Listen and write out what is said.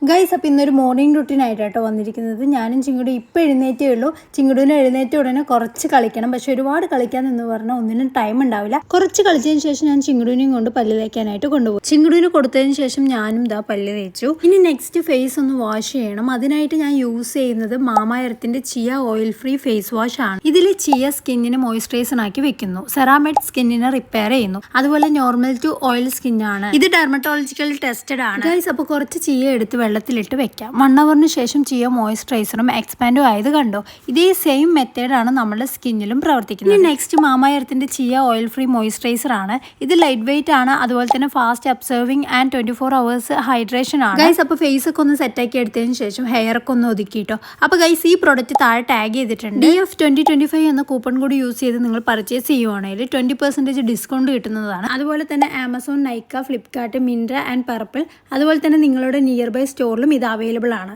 Guys, അപ്പോൾ ഇന്നൊരു morning റുട്ടീനായിട്ടോ വന്നിരിക്കുന്നത്. ഞാനും ചിങ്ങുടി ഇപ്പോൾ എഴുന്നേറ്റേ ഉള്ളൂ. ചിങ്ങുടിനെ എഴുന്നേറ്റ ഉടനെ കുറച്ച് കളിക്കണം. പക്ഷെ ഒരുപാട് കളിക്കാൻ എന്ന് പറഞ്ഞാൽ ഒന്നിനും ടൈം ഉണ്ടാവില്ല. കുറച്ച് കളിച്ചതിന് ശേഷം ഞാൻ ചിങ്ങുടിനെയും കൊണ്ട് പല്ല് തേക്കാനായിട്ട് കൊണ്ടുപോകും. ചിങ്ങുടിന് കൊടുത്തതിന് ശേഷം ഞാനും പല്ല് തേച്ചു. ഇനി നെക്സ്റ്റ് ഫേസ് ഒന്ന് വാഷ് ചെയ്യണം. അതിനായിട്ട് ഞാൻ യൂസ് ചെയ്യുന്നത് മാമാ എർത്തിന്റെ chia oil free face wash ആണ്. ഇതിൽ ചിയ സ്കിന്നിനെ മോയ്സ്ചറൈസർ ആക്കി വെക്കുന്നു, സെറാമൈഡ് സ്കിന്നിനെ റിപ്പയർ ചെയ്യുന്നു. അതുപോലെ നോർമൽ ടു ഓയിൽ സ്കിന്നാണ്. ഇത് ഡെർമറ്റോളജിക്കൽ ടെസ്റ്റഡ് ആണ് ഗൈസ്. അപ്പോൾ കുറച്ച് ചിയ എടുത്ത് വെള്ളത്തിലിട്ട് വെക്കാം. 1 അവറിന് ശേഷം ചിയ മോയ്സ്ചറൈസറും എക്സ്പാൻഡും ആയത് കണ്ടോ. ഇതേ സെയിം മെത്തേഡാണ് നമ്മുടെ സ്കിന്നിലും പ്രവർത്തിക്കുന്നത്. നെക്സ്റ്റ് മാമാ എർത്തിന്റെ ചിയ ഓയിൽ ഫ്രീ മോയ്സ്ചറൈസർ ആണ്. ഇത് ലൈറ്റ് വെയിറ്റ് ആണ്, അതുപോലെ തന്നെ ഫാസ്റ്റ് അബ്സർവിംഗ് ആൻഡ് 24 hours ഹൈഡ്രേഷൻ ആണ് ഗൈസ്. അപ്പോൾ ഫേസ് ഒക്കെ ഒന്ന് സെറ്റാക്കി എടുത്തതിന് ശേഷം ഹെയർ ഒക്കെ ഒന്ന് ഒതുക്കിട്ടോ. അപ്പോൾ ഗൈസ്, ഈ പ്രോഡക്റ്റ് താഴെ ടാഗ് ചെയ്തിട്ടുണ്ട്. DF2025 എന്ന കൂപ്പൺ കൂടി യൂസ് ചെയ്ത് നിങ്ങൾ പർച്ചേസ് ചെയ്യുവാണെങ്കിൽ 20% ഡിസ്കൗണ്ട് കിട്ടുന്നതാണ്. അതുപോലെ തന്നെ ആമസോൺ, നൈക്ക, ഫ്ലിപ്കാർട്ട്, മിൻട്ര ആൻഡ് പർപ്പിൾ, അതുപോലെ തന്നെ നിങ്ങളുടെ നിയർ ബൈ സ്റ്റോറിലും ഇത് അവൈലബിൾ ആണ്.